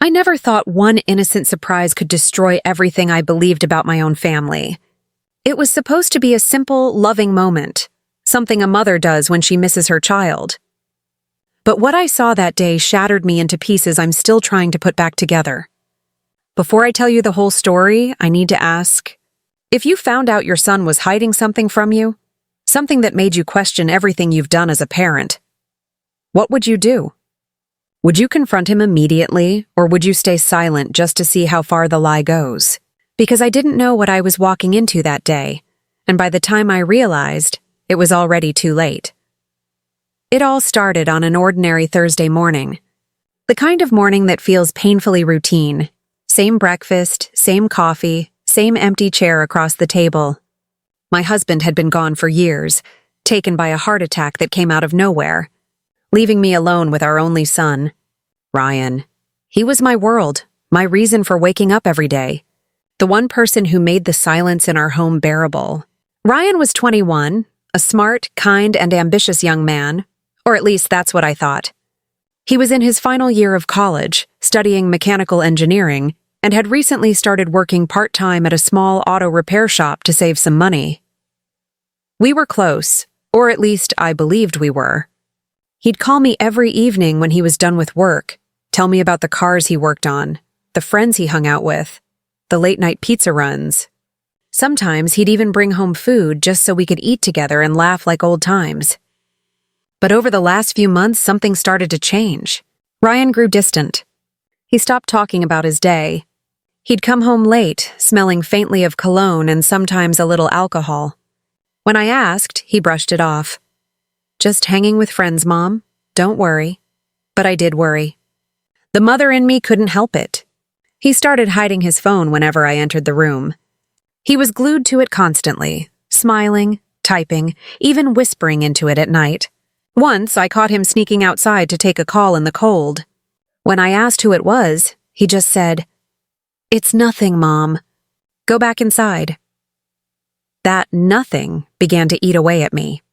I never thought one innocent surprise could destroy everything I believed about my own family. It was supposed to be a simple, loving moment, something a mother does when she misses her child. But what I saw that day shattered me into pieces I'm still trying to put back together. Before I tell you the whole story, I need to ask, if you found out your son was hiding something from you, something that made you question everything you've done as a parent, what would you do? Would you confront him immediately, or would you stay silent just to see how far the lie goes? Because I didn't know what I was walking into that day, and by the time I realized, it was already too late. It all started on an ordinary Thursday morning. The kind of morning that feels painfully routine. Same breakfast, same coffee, same empty chair across the table. My husband had been gone for years, taken by a heart attack that came out of nowhere, leaving me alone with our only son, Ryan. He was my world, my reason for waking up every day. The one person who made the silence in our home bearable. Ryan was 21, a smart, kind, and ambitious young man, or at least that's what I thought. He was in his final year of college, studying mechanical engineering, and had recently started working part-time at a small auto repair shop to save some money. We were close, or at least I believed we were. He'd call me every evening when he was done with work, tell me about the cars he worked on, the friends he hung out with, the late-night pizza runs. Sometimes he'd even bring home food just so we could eat together and laugh like old times. But over the last few months, something started to change. Ryan grew distant. He stopped talking about his day. He'd come home late, smelling faintly of cologne and sometimes a little alcohol. When I asked, he brushed it off. Just hanging with friends, Mom. Don't worry. But I did worry. The mother in me couldn't help it. He started hiding his phone whenever I entered the room. He was glued to it constantly, smiling, typing, even whispering into it at night. Once, I caught him sneaking outside to take a call in the cold. When I asked who it was, he just said, "It's nothing, Mom. Go back inside." That nothing began to eat away at me.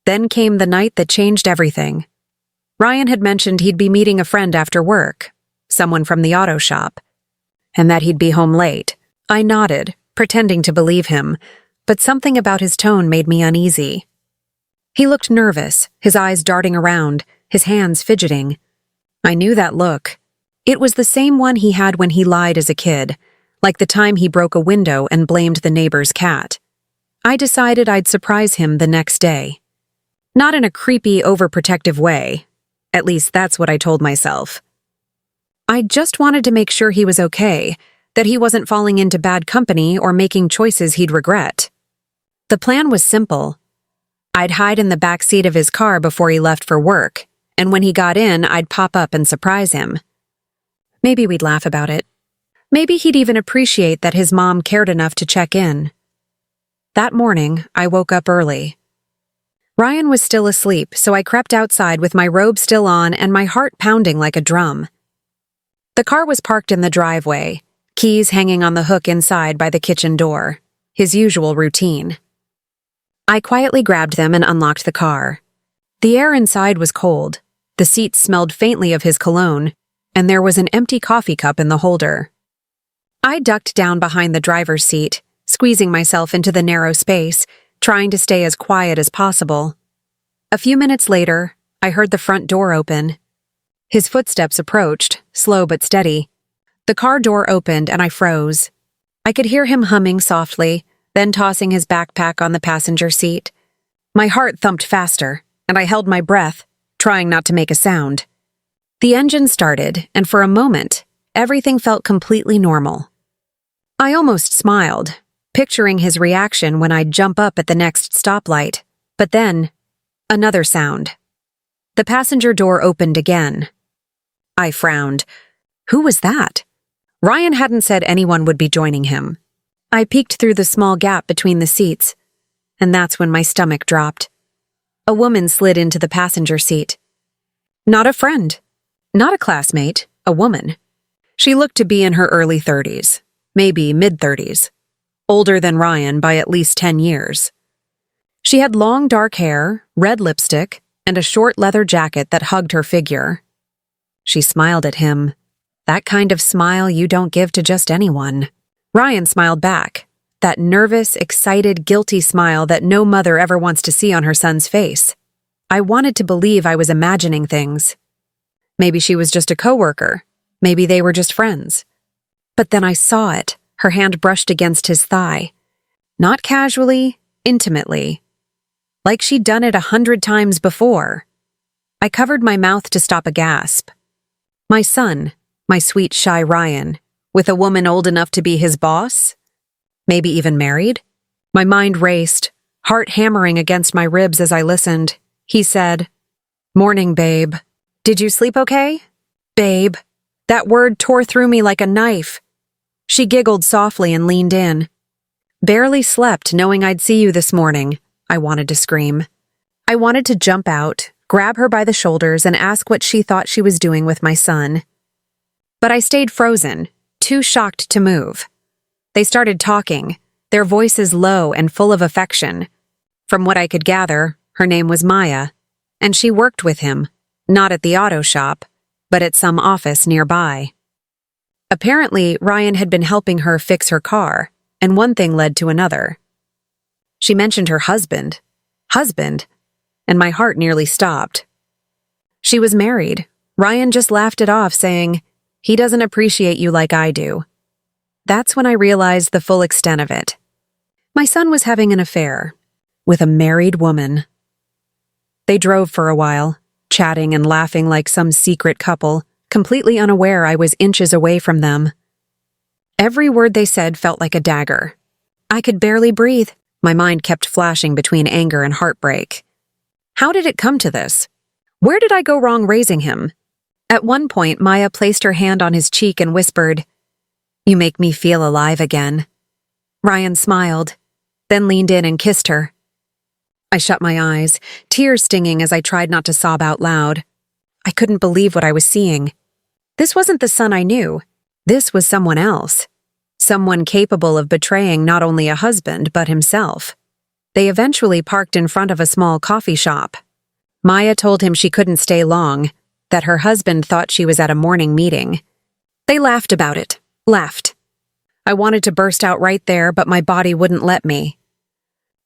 Then came the night that changed everything. Ryan had mentioned he'd be meeting a friend after work, someone from the auto shop, and that he'd be home late. I nodded, pretending to believe him, but something about his tone made me uneasy. He looked nervous, his eyes darting around, his hands fidgeting. I knew that look. It was the same one he had when he lied as a kid, like the time he broke a window and blamed the neighbor's cat. I decided I'd surprise him the next day. Not in a creepy, overprotective way. At least that's what I told myself. I just wanted to make sure he was okay, that he wasn't falling into bad company or making choices he'd regret. The plan was simple. I'd hide in the back seat of his car before he left for work, and when he got in, I'd pop up and surprise him. Maybe we'd laugh about it. Maybe he'd even appreciate that his mom cared enough to check in. That morning, I woke up early. Ryan was still asleep, so I crept outside with my robe still on and my heart pounding like a drum. The car was parked in the driveway, keys hanging on the hook inside by the kitchen door, his usual routine. I quietly grabbed them and unlocked the car. The air inside was cold, the seats smelled faintly of his cologne, and there was an empty coffee cup in the holder. I ducked down behind the driver's seat, squeezing myself into the narrow space, trying to stay as quiet as possible. A few minutes later, I heard the front door open. His footsteps approached, slow but steady. The car door opened and I froze. I could hear him humming softly, then tossing his backpack on the passenger seat. My heart thumped faster, and I held my breath, trying not to make a sound. The engine started, and for a moment, everything felt completely normal. I almost smiled, picturing his reaction when I'd jump up at the next stoplight. But then, another sound. The passenger door opened again. I frowned. Who was that? Ryan hadn't said anyone would be joining him. I peeked through the small gap between the seats, and that's when my stomach dropped. A woman slid into the passenger seat. Not a friend. Not a classmate. A woman. She looked to be in her early 30s, maybe mid-30s. Older than Ryan by at least 10 years. She had long dark hair, red lipstick, and a short leather jacket that hugged her figure. She smiled at him. That kind of smile you don't give to just anyone. Ryan smiled back, that nervous, excited, guilty smile that no mother ever wants to see on her son's face. I wanted to believe I was imagining things. Maybe she was just a coworker. Maybe they were just friends. But then I saw it. Her hand brushed against his thigh. Not casually, intimately. Like she'd done it 100 times before. I covered my mouth to stop a gasp. My son, my sweet, shy Ryan, with a woman old enough to be his boss? Maybe even married? My mind raced, heart hammering against my ribs as I listened. He said, "Morning, babe. Did you sleep okay?" Babe. That word tore through me like a knife. She giggled softly and leaned in. Barely slept knowing I'd see you this morning, I wanted to scream. I wanted to jump out, grab her by the shoulders, and ask what she thought she was doing with my son. But I stayed frozen, too shocked to move. They started talking, their voices low and full of affection. From what I could gather, her name was Maya, and she worked with him, not at the auto shop, but at some office nearby. Apparently, Ryan had been helping her fix her car, and one thing led to another. She mentioned her husband, and my heart nearly stopped. She was married. Ryan just laughed it off, saying, "He doesn't appreciate you like I do." That's when I realized the full extent of it. My son was having an affair with a married woman. They drove for a while, chatting and laughing like some secret couple, completely unaware I was inches away from them. Every word they said felt like a dagger. I could barely breathe. My mind kept flashing between anger and heartbreak. How did it come to this? Where did I go wrong raising him? At one point, Maya placed her hand on his cheek and whispered, "You make me feel alive again." Ryan smiled, then leaned in and kissed her. I shut my eyes, tears stinging as I tried not to sob out loud. I couldn't believe what I was seeing. This wasn't the son I knew. This was someone else. Someone capable of betraying not only a husband, but himself. They eventually parked in front of a small coffee shop. Maya told him she couldn't stay long, that her husband thought she was at a morning meeting. They laughed about it. Laughed. I wanted to burst out right there, but my body wouldn't let me.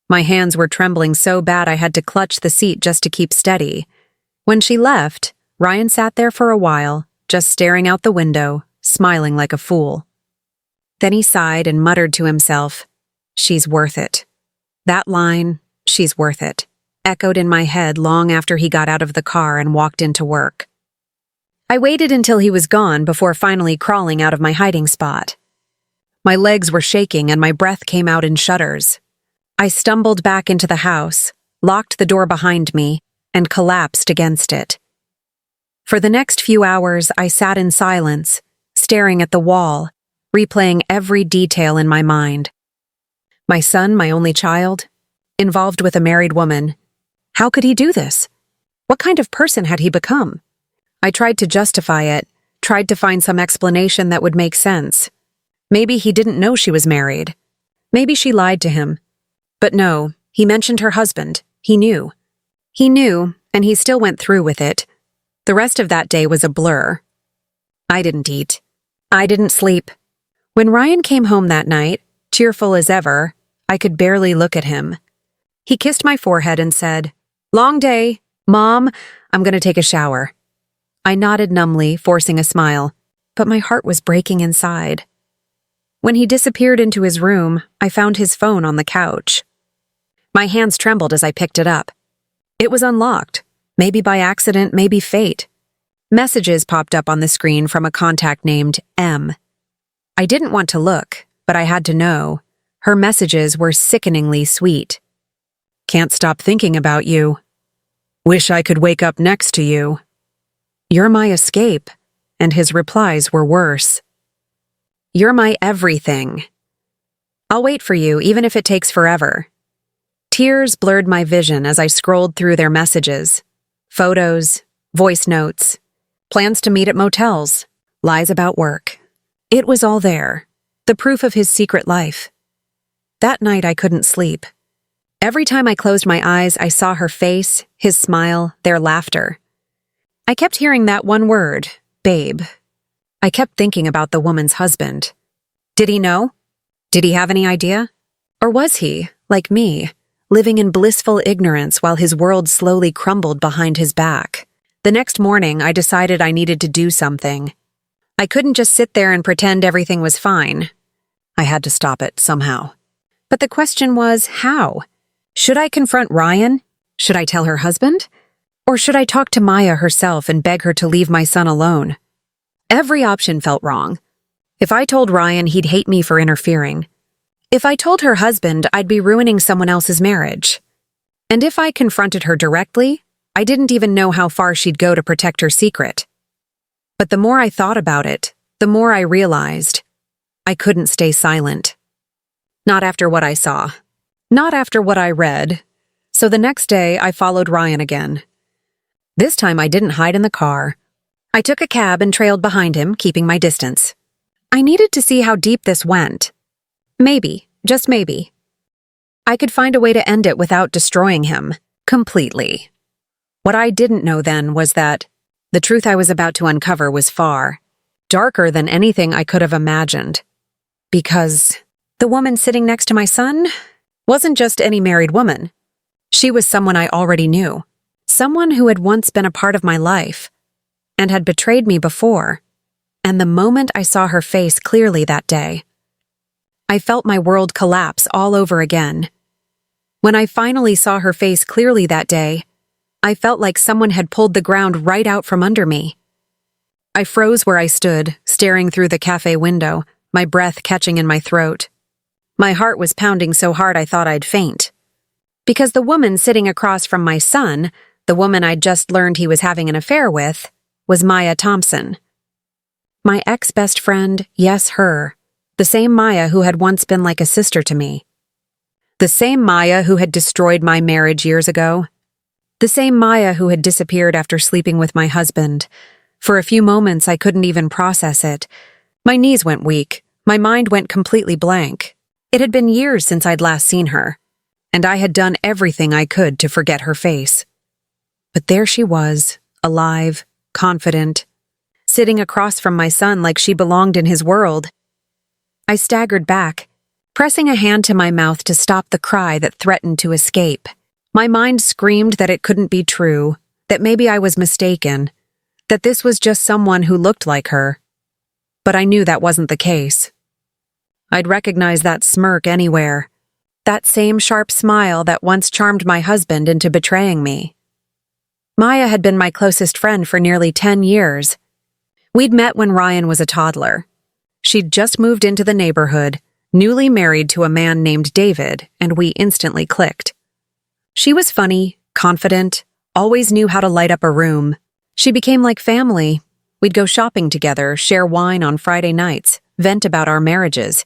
My hands were trembling so bad I had to clutch the seat just to keep steady. When she left, Ryan sat there for a while, just staring out the window, smiling like a fool. Then he sighed and muttered to himself, "She's worth it." That line, "she's worth it," echoed in my head long after he got out of the car and walked into work. I waited until he was gone before finally crawling out of my hiding spot. My legs were shaking and my breath came out in shudders. I stumbled back into the house, locked the door behind me, and collapsed against it. For the next few hours, I sat in silence, staring at the wall, replaying every detail in my mind. My son, my only child, involved with a married woman. How could he do this? What kind of person had he become? I tried to justify it, tried to find some explanation that would make sense. Maybe he didn't know she was married. Maybe she lied to him. But no, he mentioned her husband. He knew. He knew, and he still went through with it. The rest of that day was a blur. I didn't eat. I didn't sleep. When Ryan came home that night, cheerful as ever, I could barely look at him. He kissed my forehead and said, "Long day. Mom, I'm going to take a shower." I nodded numbly, forcing a smile, but my heart was breaking inside. When he disappeared into his room, I found his phone on the couch. My hands trembled as I picked it up. It was unlocked, maybe by accident, maybe fate. Messages popped up on the screen from a contact named M. I didn't want to look, but I had to know. Her messages were sickeningly sweet. "Can't stop thinking about you. Wish I could wake up next to you. You're my escape," and his replies were worse. "You're my everything. I'll wait for you, even if it takes forever." Tears blurred my vision as I scrolled through their messages. Photos, voice notes, plans to meet at motels, lies about work. It was all there, the proof of his secret life. That night I couldn't sleep. Every time I closed my eyes, I saw her face, his smile, their laughter. I kept hearing that one word, babe. I kept thinking about the woman's husband. Did he know? Did he have any idea? Or was he, like me, living in blissful ignorance while his world slowly crumbled behind his back? The next morning, I decided I needed to do something. I couldn't just sit there and pretend everything was fine. I had to stop it somehow. But the question was, how? Should I confront Ryan? Should I tell her husband? Or should I talk to Maya herself and beg her to leave my son alone? Every option felt wrong. If I told Ryan, he'd hate me for interfering. If I told her husband, I'd be ruining someone else's marriage. And if I confronted her directly, I didn't even know how far she'd go to protect her secret. But the more I thought about it, the more I realized I couldn't stay silent. Not after what I saw. Not after what I read. So the next day, I followed Ryan again. This time I didn't hide in the car. I took a cab and trailed behind him, keeping my distance. I needed to see how deep this went. Maybe, just maybe, I could find a way to end it without destroying him completely. What I didn't know then was that the truth I was about to uncover was far darker than anything I could have imagined. Because the woman sitting next to my son wasn't just any married woman. She was someone I already knew. Someone who had once been a part of my life and had betrayed me before. And the moment I saw her face clearly that day, I felt my world collapse all over again. When I finally saw her face clearly that day, I felt like someone had pulled the ground right out from under me. I froze where I stood, staring through the cafe window, my breath catching in my throat. My heart was pounding so hard I thought I'd faint. Because the woman sitting across from my son, the woman I'd just learned he was having an affair with, was Maya Thompson. My ex-best friend, yes, her. The same Maya who had once been like a sister to me. The same Maya who had destroyed my marriage years ago. The same Maya who had disappeared after sleeping with my husband. For a few moments, I couldn't even process it. My knees went weak. My mind went completely blank. It had been years since I'd last seen her, and I had done everything I could to forget her face. But there she was, alive, confident, sitting across from my son like she belonged in his world. I staggered back, pressing a hand to my mouth to stop the cry that threatened to escape. My mind screamed that it couldn't be true, that maybe I was mistaken, that this was just someone who looked like her. But I knew that wasn't the case. I'd recognize that smirk anywhere, that same sharp smile that once charmed my husband into betraying me. Maya had been my closest friend for nearly 10 years. We'd met when Ryan was a toddler. She'd just moved into the neighborhood, newly married to a man named David, and we instantly clicked. She was funny, confident, always knew how to light up a room. She became like family. We'd go shopping together, share wine on Friday nights, vent about our marriages.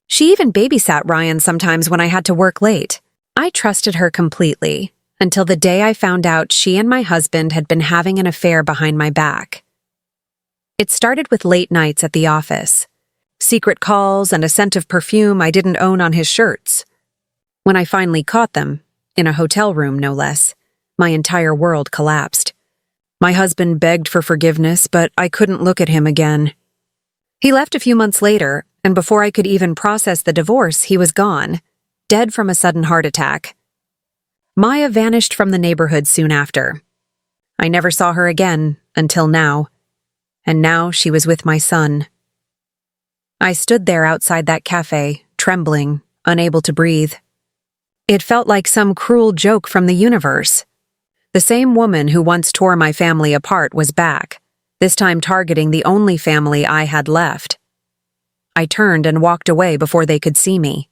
She even babysat Ryan sometimes when I had to work late. I trusted her completely, until the day I found out she and my husband had been having an affair behind my back. It started with late nights at the office, secret calls and a scent of perfume I didn't own on his shirts. When I finally caught them, in a hotel room no less, my entire world collapsed. My husband begged for forgiveness, but I couldn't look at him again. He left a few months later, and before I could even process the divorce, he was gone, dead from a sudden heart attack. Maya vanished from the neighborhood soon after. I never saw her again, until now. And now she was with my son. I stood there outside that cafe, trembling, unable to breathe. It felt like some cruel joke from the universe. The same woman who once tore my family apart was back, this time targeting the only family I had left. I turned and walked away before they could see me.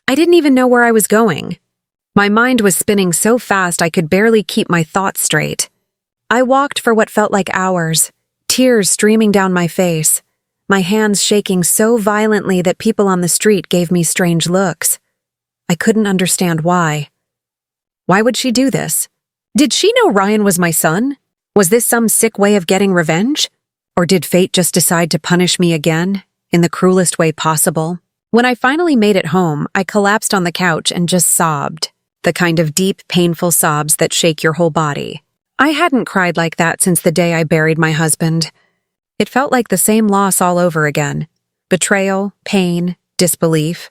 I didn't even know where I was going. My mind was spinning so fast I could barely keep my thoughts straight. I walked for what felt like hours, tears streaming down my face, my hands shaking so violently that people on the street gave me strange looks. I couldn't understand why. Why would she do this? Did she know Ryan was my son? Was this some sick way of getting revenge? Or did fate just decide to punish me again, in the cruelest way possible? When I finally made it home, I collapsed on the couch and just sobbed, the kind of deep, painful sobs that shake your whole body. I hadn't cried like that since the day I buried my husband. It felt like the same loss all over again. Betrayal, pain, disbelief.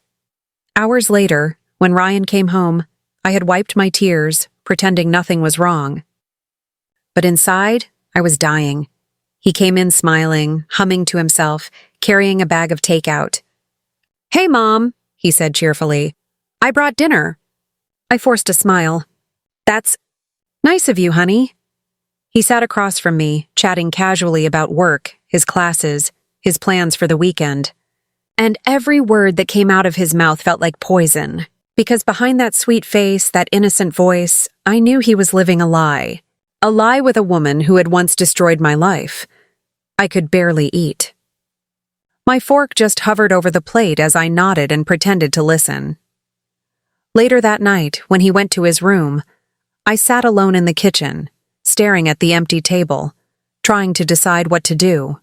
Hours later, when Ryan came home, I had wiped my tears, pretending nothing was wrong. But inside, I was dying. He came in smiling, humming to himself, carrying a bag of takeout. "Hey, Mom," he said cheerfully. "I brought dinner." I forced a smile. "That's nice of you, honey." He sat across from me, chatting casually about work, his classes, his plans for the weekend. And every word that came out of his mouth felt like poison, because behind that sweet face, that innocent voice, I knew he was living a lie. A lie with a woman who had once destroyed my life. I could barely eat. My fork just hovered over the plate as I nodded and pretended to listen. Later that night, when he went to his room, I sat alone in the kitchen, staring at the empty table, trying to decide what to do.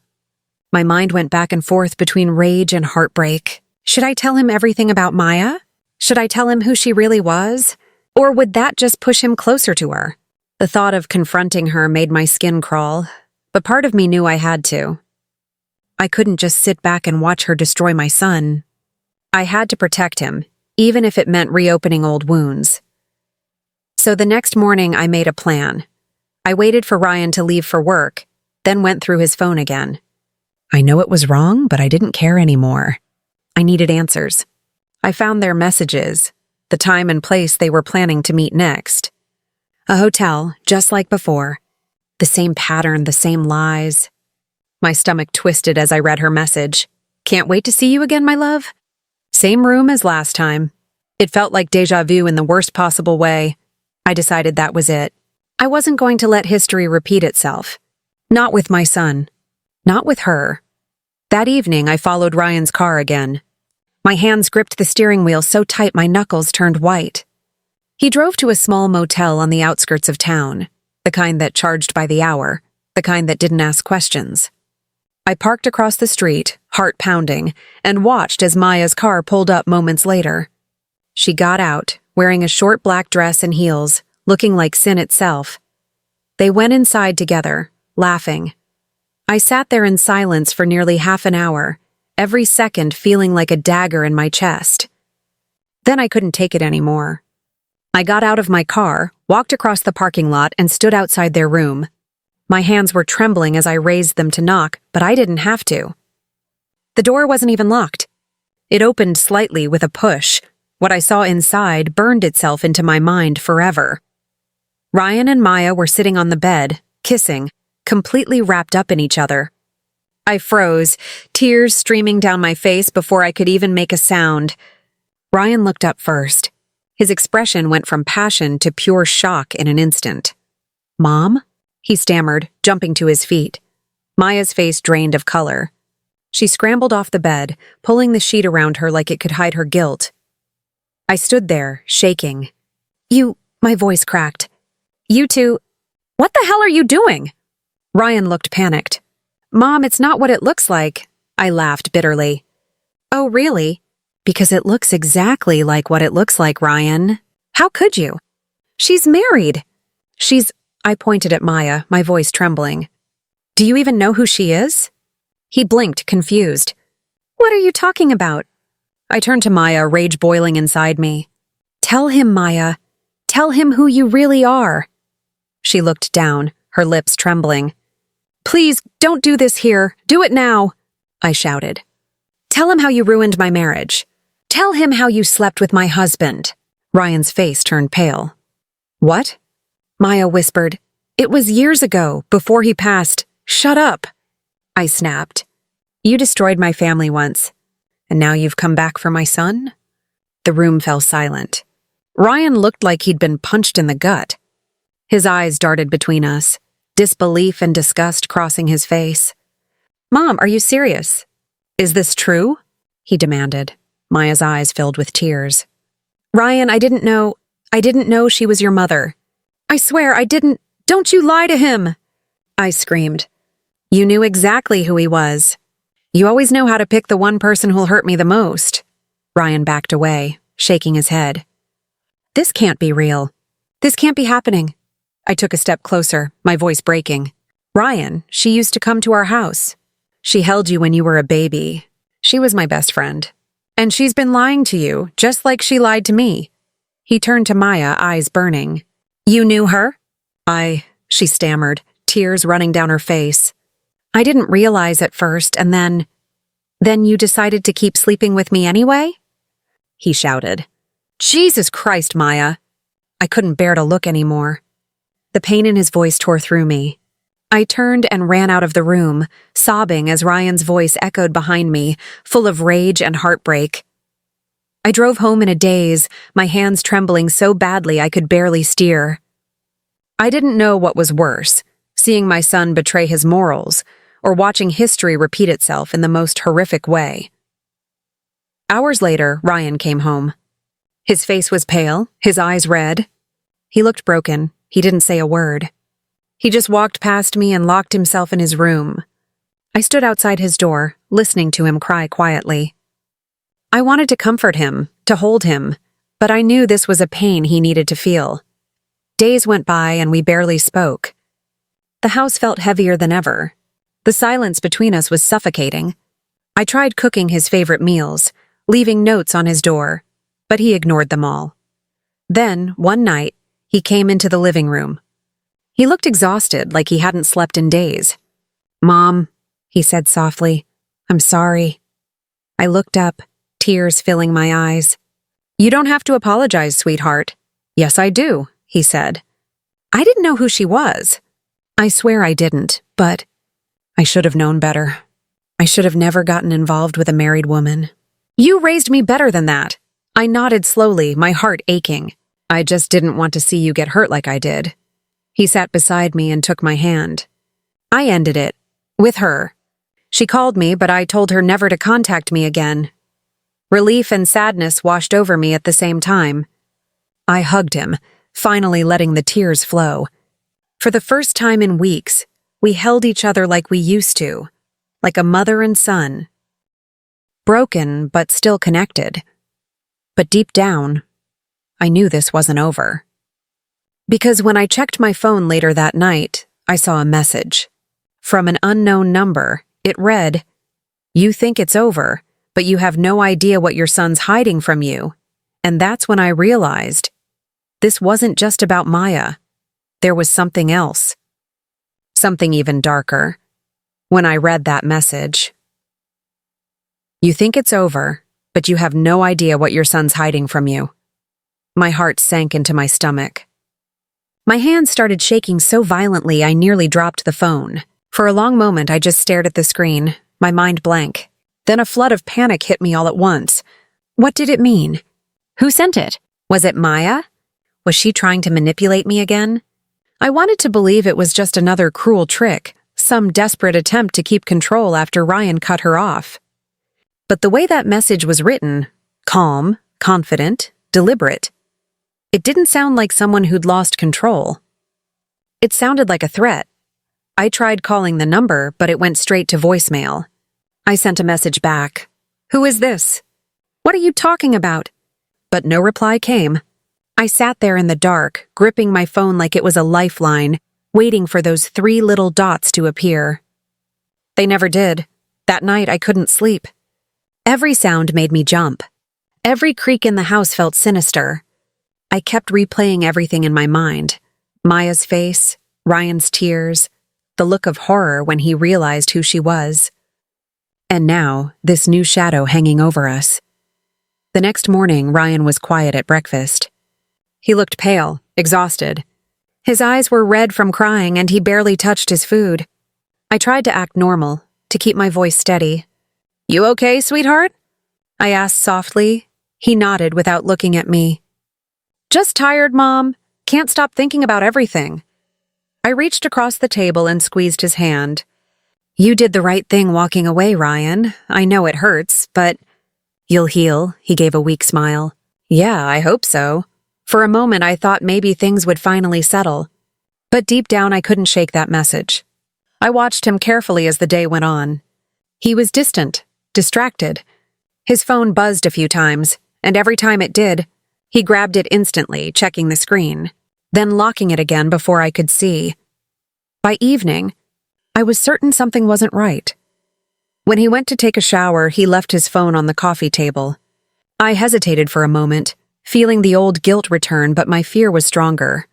My mind went back and forth between rage and heartbreak. Should I tell him everything about Maya? Should I tell him who she really was? Or would that just push him closer to her? The thought of confronting her made my skin crawl, but part of me knew I had to. I couldn't just sit back and watch her destroy my son. I had to protect him, even if it meant reopening old wounds. So the next morning I made a plan. I waited for Ryan to leave for work, then went through his phone again. I know it was wrong, but I didn't care anymore. I needed answers. I found their messages, the time and place they were planning to meet next. A hotel, just like before. The same pattern, the same lies. My stomach twisted as I read her message. "Can't wait to see you again, my love." Same room as last time. It felt like déjà vu in the worst possible way. I decided that was it. I wasn't going to let history repeat itself. Not with my son. Not with her. That evening, I followed Ryan's car again. My hands gripped the steering wheel so tight my knuckles turned white. He drove to a small motel on the outskirts of town, the kind that charged by the hour, the kind that didn't ask questions. I parked across the street, heart pounding, and watched as Maya's car pulled up moments later. She got out, wearing a short black dress and heels, looking like sin itself. They went inside together, laughing. I sat there in silence for nearly half an hour, every second feeling like a dagger in my chest. Then I couldn't take it anymore. I got out of my car, walked across the parking lot, and stood outside their room. My hands were trembling as I raised them to knock, but I didn't have to. The door wasn't even locked. It opened slightly with a push. What I saw inside burned itself into my mind forever. Ryan and Maya were sitting on the bed, kissing, completely wrapped up in each other. I froze, tears streaming down my face before I could even make a sound. Ryan looked up first. His expression went from passion to pure shock in an instant. "Mom?" he stammered, jumping to his feet. Maya's face drained of color. She scrambled off the bed, pulling the sheet around her like it could hide her guilt. I stood there, shaking. My voice cracked. "You two, what the hell are you doing?" Ryan looked panicked. "Mom, it's not what it looks like." I laughed bitterly. "Oh, really? Because it looks exactly like what it looks like, Ryan. How could you? She's married." I pointed at Maya, my voice trembling. "Do you even know who she is?" He blinked, confused. "What are you talking about?" I turned to Maya, rage boiling inside me. "Tell him, Maya. Tell him who you really are." She looked down, her lips trembling. "Please, don't do this here. Do it now," I shouted. "Tell him how you ruined my marriage. Tell him how you slept with my husband." Ryan's face turned pale. "What?" Maya whispered. "It was years ago, before he passed. Shut up." I snapped. "You destroyed my family once, and now you've come back for my son?" The room fell silent. Ryan looked like he'd been punched in the gut. His eyes darted between us, disbelief and disgust crossing his face. "Mom, are you serious? Is this true?" he demanded. Maya's eyes filled with tears. "Ryan, I didn't know she was your mother. I swear I didn't. Don't you lie to him!" I screamed. "You knew exactly who he was. You always know how to pick the one person who'll hurt me the most." Ryan backed away, shaking his head. "This can't be real. This can't be happening." I took a step closer, my voice breaking. "Ryan, she used to come to our house. She held you when you were a baby. She was my best friend. And she's been lying to you, just like she lied to me." He turned to Maya, eyes burning. "You knew her?" She stammered, tears running down her face. "I didn't realize at first, and then you decided to keep sleeping with me anyway?" He shouted. "Jesus Christ, Maya!" I couldn't bear to look anymore. The pain in his voice tore through me. I turned and ran out of the room, sobbing as Ryan's voice echoed behind me, full of rage and heartbreak. I drove home in a daze, my hands trembling so badly I could barely steer. I didn't know what was worse, seeing my son betray his morals, or watching history repeat itself in the most horrific way. Hours later, Ryan came home. His face was pale, his eyes red. He looked broken. He didn't say a word. He just walked past me and locked himself in his room. I stood outside his door, listening to him cry quietly. I wanted to comfort him, to hold him, but I knew this was a pain he needed to feel. Days went by and we barely spoke. The house felt heavier than ever. The silence between us was suffocating. I tried cooking his favorite meals, leaving notes on his door, but he ignored them all. Then, one night, he came into the living room. He looked exhausted, like he hadn't slept in days. "Mom," he said softly, "I'm sorry." I looked up, tears filling my eyes. "You don't have to apologize, sweetheart." "Yes, I do," he said. I didn't know who she was. I swear I didn't, but I should have known better. I should have never gotten involved with a married woman. "You raised me better than that." I nodded slowly, my heart aching. "I just didn't want to see you get hurt like I did." He sat beside me and took my hand. I ended it. With her. She called me, but I told her never to contact me again. Relief and sadness washed over me at the same time. I hugged him, finally letting the tears flow. For the first time in weeks, we held each other like we used to, like a mother and son. Broken, but still connected. But deep down, I knew this wasn't over. Because when I checked my phone later that night, I saw a message. From an unknown number, it read, "You think it's over, but you have no idea what your son's hiding from you." And that's when I realized this wasn't just about Maya. There was something else. Something even darker. When I read that message. "You think it's over, but you have no idea what your son's hiding from you." My heart sank into my stomach. My hands started shaking so violently I nearly dropped the phone. For a long moment I just stared at the screen, my mind blank. Then a flood of panic hit me all at once. What did it mean? Who sent it? Was it Maya? Was she trying to manipulate me again? I wanted to believe it was just another cruel trick, some desperate attempt to keep control after Ryan cut her off. But the way that message was written, calm, confident, deliberate, it didn't sound like someone who'd lost control. It sounded like a threat. I tried calling the number, but it went straight to voicemail. I sent a message back. "Who is this? What are you talking about?" But no reply came. I sat there in the dark, gripping my phone like it was a lifeline, waiting for those 3 little dots to appear. They never did. That night I couldn't sleep. Every sound made me jump. Every creak in the house felt sinister. I kept replaying everything in my mind. Maya's face, Ryan's tears, the look of horror when he realized who she was. And now, this new shadow hanging over us. The next morning, Ryan was quiet at breakfast. He looked pale, exhausted. His eyes were red from crying and he barely touched his food. I tried to act normal, to keep my voice steady. "You okay, sweetheart?" I asked softly. He nodded without looking at me. "Just tired, Mom. Can't stop thinking about everything." I reached across the table and squeezed his hand. "You did the right thing walking away, Ryan. I know it hurts, but you'll heal," he gave a weak smile. "Yeah, I hope so." For a moment I thought maybe things would finally settle. But deep down I couldn't shake that message. I watched him carefully as the day went on. He was distant, distracted. His phone buzzed a few times, and every time it did, he grabbed it instantly, checking the screen, then locking it again before I could see. By evening, I was certain something wasn't right. When he went to take a shower, he left his phone on the coffee table. I hesitated for a moment, feeling the old guilt return, but my fear was stronger.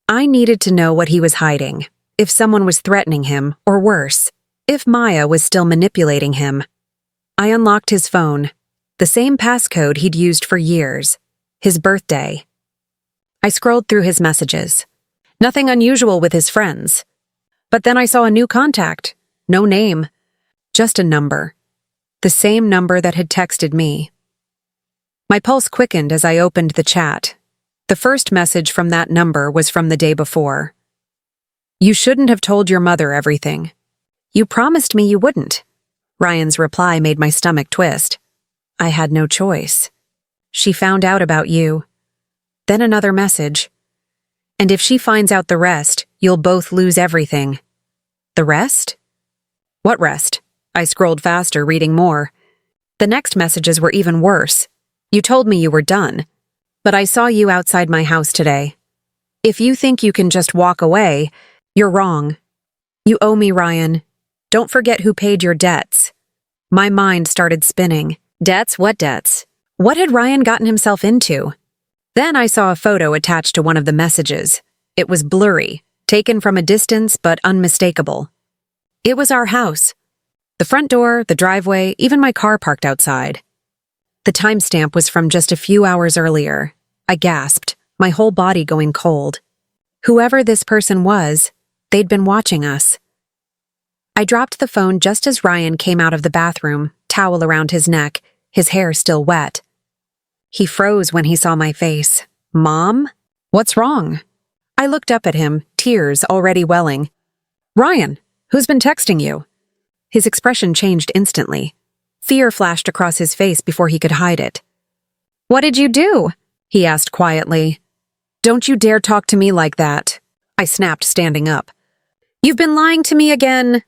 I needed to know what he was hiding, if someone was threatening him, or worse, if Maya was still manipulating him. I unlocked his phone, the same passcode he'd used for years, his birthday. I scrolled through his messages. Nothing unusual with his friends. But then I saw a new contact. No name. Just a number. The same number that had texted me. My pulse quickened as I opened the chat. The first message from that number was from the day before. "You shouldn't have told your mother everything. You promised me you wouldn't." Ryan's reply made my stomach twist. I had no choice. "She found out about you." Then another message. "And if she finds out the rest, you'll both lose everything." The rest? What rest? I scrolled faster, reading more. The next messages were even worse. "You told me you were done, but I saw you outside my house today. If you think you can just walk away, you're wrong. You owe me, Ryan. Don't forget who paid your debts." My mind started spinning. Debts? What debts? What had Ryan gotten himself into? Then I saw a photo attached to one of the messages. It was blurry, taken from a distance but unmistakable. It was our house. The front door, the driveway, even my car parked outside. The timestamp was from just a few hours earlier. I gasped, my whole body going cold. Whoever this person was, they'd been watching us. I dropped the phone just as Ryan came out of the bathroom, towel around his neck, his hair still wet. He froze when he saw my face. "Mom? What's wrong?" I looked up at him, tears already welling. "Ryan, who's been texting you?" His expression changed instantly. Fear flashed across his face before he could hide it. "What did you do?" he asked quietly. "Don't you dare talk to me like that," I snapped, standing up. "You've been lying to me again."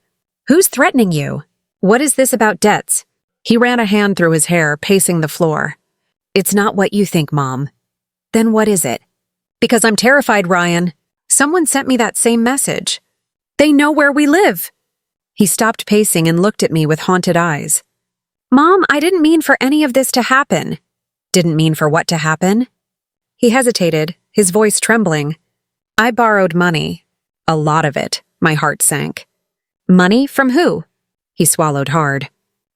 "Who's threatening you? What is this about debts?" He ran a hand through his hair, pacing the floor. "It's not what you think, Mom." "Then what is it?" "Because I'm terrified, Ryan. Someone sent me that same message. They know where we live." He stopped pacing and looked at me with haunted eyes. "Mom, I didn't mean for any of this to happen." "Didn't mean for what to happen?" He hesitated, his voice trembling. "I borrowed money. A lot of it." My heart sank. "Money? From who?" He swallowed hard.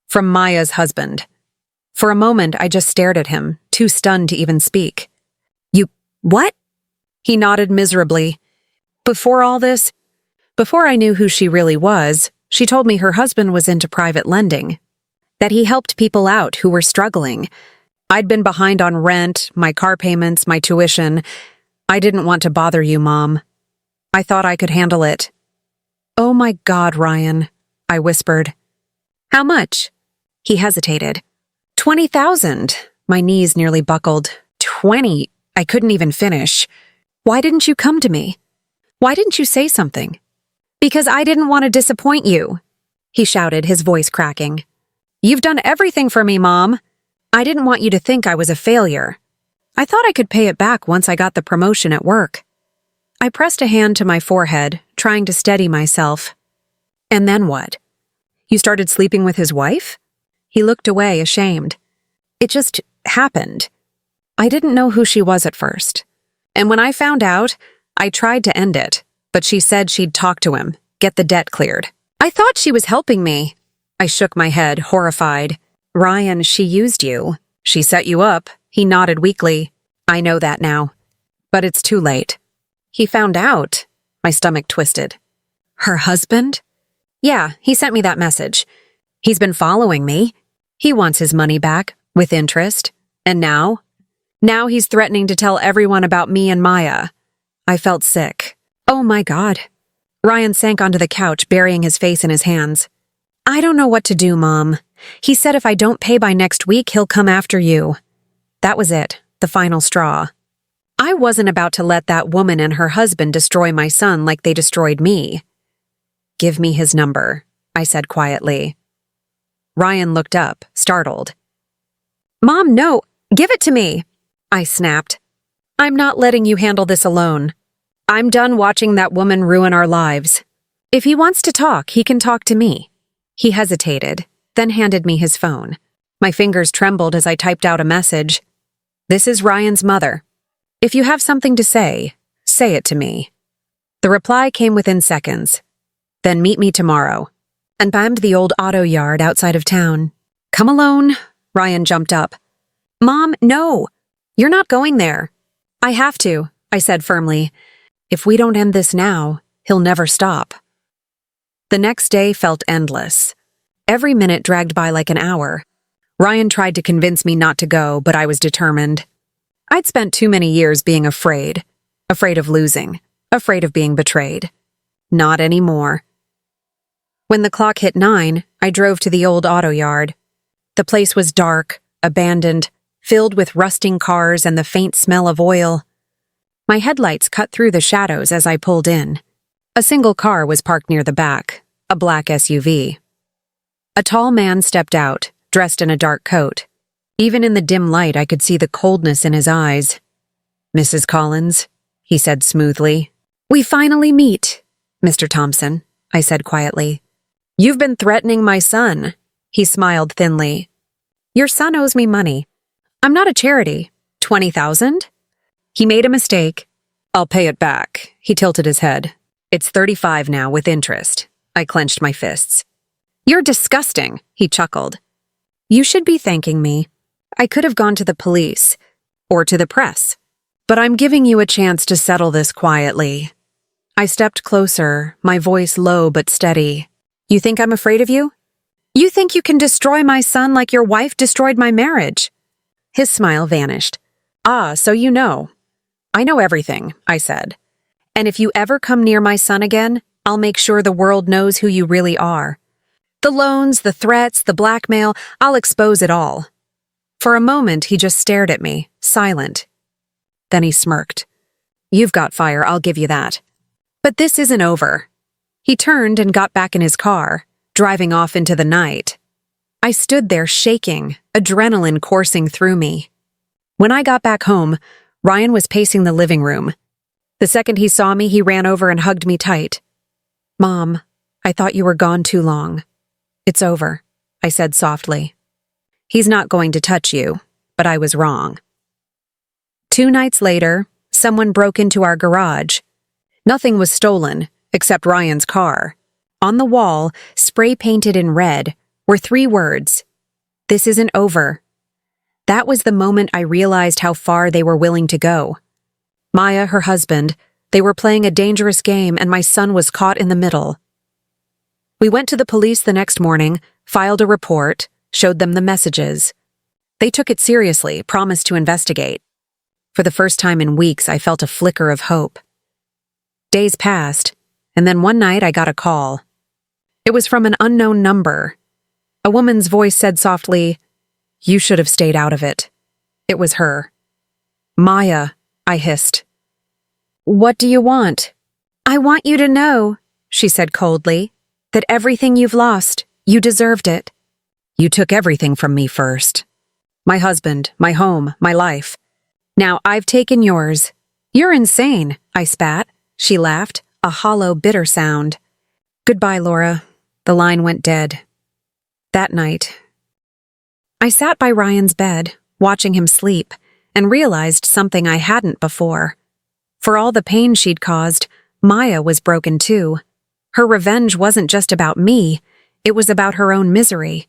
"From Maya's husband." For a moment, I just stared at him, too stunned to even speak. "You... what?" He nodded miserably. "Before all this, before I knew who she really was, she told me her husband was into private lending, that he helped people out who were struggling. I'd been behind on rent, my car payments, my tuition. I didn't want to bother you, Mom. I thought I could handle it." "Oh my God, Ryan," I whispered. "How much?" He hesitated. 20,000. My knees nearly buckled. 20. I couldn't even finish. "Why didn't you come to me? Why didn't you say something?" "Because I didn't want to disappoint you," he shouted, his voice cracking. "You've done everything for me, Mom. I didn't want you to think I was a failure. I thought I could pay it back once I got the promotion at work." I pressed a hand to my forehead, trying to steady myself. "And then what? You started sleeping with his wife?" He looked away, ashamed. "It just happened. I didn't know who she was at first. And when I found out, I tried to end it, but she said she'd talk to him, get the debt cleared. I thought she was helping me." I shook my head, horrified. "Ryan, she used you. She set you up." He nodded weakly. "I know that now. But it's too late." "He found out." My stomach twisted. "Her husband?" "Yeah, he sent me that message. He's been following me. He wants his money back, with interest. And now? Now he's threatening to tell everyone about me and Maya." I felt sick. "Oh my God." Ryan sank onto the couch, burying his face in his hands. "I don't know what to do, Mom. He said if I don't pay by next week, he'll come after you." That was it, the final straw. I wasn't about to let that woman and her husband destroy my son like they destroyed me. "Give me his number," I said quietly. Ryan looked up, startled. "Mom, no, give it to me," I snapped. "I'm not letting you handle this alone. I'm done watching that woman ruin our lives. If he wants to talk, he can talk to me." He hesitated. then handed me his phone. My fingers trembled as I typed out a message. "This is Ryan's mother. If you have something to say it to me." The reply came within seconds. "Then meet me tomorrow." And bammed the old auto yard outside of town. "Come alone." Ryan jumped up. "Mom, no. You're not going there." "I have to," I said firmly. "If we don't end this now, he'll never stop." The next day felt endless. Every minute dragged by like an hour. Ryan tried to convince me not to go, but I was determined. I'd spent too many years being afraid. Afraid of losing. Afraid of being betrayed. Not anymore. When the clock hit 9, I drove to the old auto yard. The place was dark, abandoned, filled with rusting cars and the faint smell of oil. My headlights cut through the shadows as I pulled in. A single car was parked near the back, a black SUV. A tall man stepped out, dressed in a dark coat. Even in the dim light, I could see the coldness in his eyes. "Mrs. Collins," he said smoothly. "We finally meet, Mr. Thompson," I said quietly. "You've been threatening my son," he smiled thinly. "Your son owes me money. I'm not a charity. 20,000? He made a mistake. I'll pay it back." He tilted his head. "It's 35 now with interest." I clenched my fists. "You're disgusting," he chuckled. "You should be thanking me. I could have gone to the police, or to the press. But I'm giving you a chance to settle this quietly." I stepped closer, my voice low but steady. "You think I'm afraid of you? You think you can destroy my son like your wife destroyed my marriage?" His smile vanished. "Ah, so you know." "I know everything," I said. "And if you ever come near my son again, I'll make sure the world knows who you really are. The loans, the threats, the blackmail, I'll expose it all." For a moment, he just stared at me, silent. Then he smirked. "You've got fire, I'll give you that. But this isn't over." He turned and got back in his car, driving off into the night. I stood there shaking, adrenaline coursing through me. When I got back home, Ryan was pacing the living room. The second he saw me, he ran over and hugged me tight. "Mom, I thought you were gone too long." "It's over," I said softly. "He's not going to touch you, but I was wrong." 2 nights later, someone broke into our garage. Nothing was stolen, except Ryan's car. On the wall, spray-painted in red, were 3 words: "This isn't over." That was the moment I realized how far they were willing to go. Maya, her husband, they were playing a dangerous game and my son was caught in the middle. We went to the police the next morning, filed a report, showed them the messages. They took it seriously, promised to investigate. For the first time in weeks, I felt a flicker of hope. Days passed, and then one night I got a call. It was from an unknown number. A woman's voice said softly, "You should have stayed out of it." It was her. "Maya," I hissed. "What do you want?" "I want you to know," she said coldly, "that everything you've lost, you deserved it." "You took everything from me first. My husband, my home, my life. Now I've taken yours." "You're insane," I spat. She laughed, a hollow, bitter sound. "Goodbye, Laura." The line went dead. That night, I sat by Ryan's bed, watching him sleep, and realized something I hadn't before. For all the pain she'd caused, Maya was broken too. Her revenge wasn't just about me, it was about her own misery.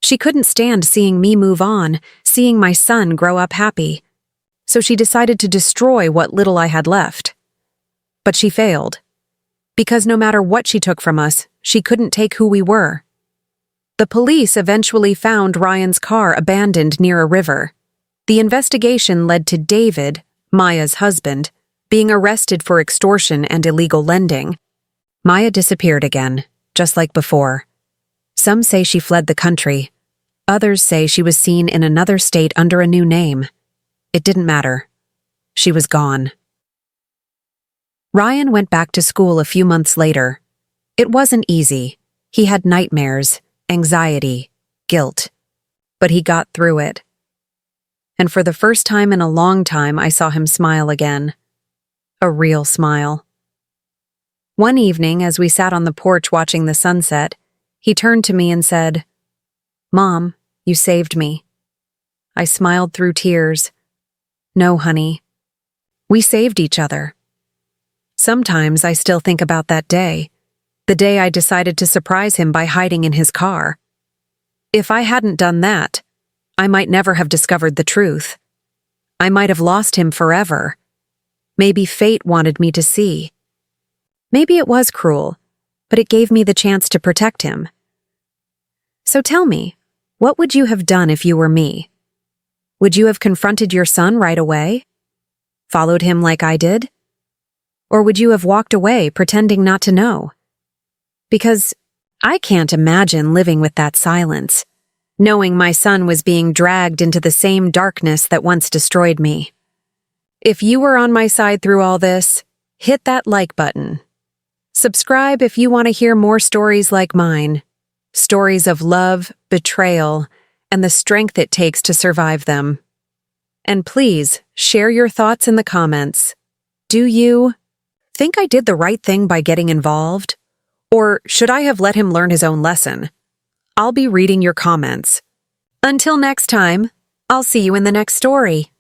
She couldn't stand seeing me move on, seeing my son grow up happy. So she decided to destroy what little I had left. But she failed. Because no matter what she took from us, she couldn't take who we were. The police eventually found Ryan's car abandoned near a river. The investigation led to David, Maya's husband, being arrested for extortion and illegal lending. Maya disappeared again, just like before. Some say she fled the country. Others say she was seen in another state under a new name. It didn't matter. She was gone. Ryan went back to school a few months later. It wasn't easy. He had nightmares, anxiety, guilt. But he got through it. And for the first time in a long time, I saw him smile again. A real smile. One evening, as we sat on the porch watching the sunset, he turned to me and said, "Mom, you saved me." I smiled through tears. "No, honey. We saved each other." Sometimes I still think about that day, the day I decided to surprise him by hiding in his car. If I hadn't done that, I might never have discovered the truth. I might have lost him forever. Maybe fate wanted me to see. Maybe it was cruel, but it gave me the chance to protect him. So tell me, what would you have done if you were me? Would you have confronted your son right away? Followed him like I did? Or would you have walked away pretending not to know? Because I can't imagine living with that silence, knowing my son was being dragged into the same darkness that once destroyed me. If you were on my side through all this, hit that like button. Subscribe if you want to hear more stories like mine. Stories of love, betrayal, and the strength it takes to survive them. And please, share your thoughts in the comments. Do you think I did the right thing by getting involved? Or should I have let him learn his own lesson? I'll be reading your comments. Until next time, I'll see you in the next story.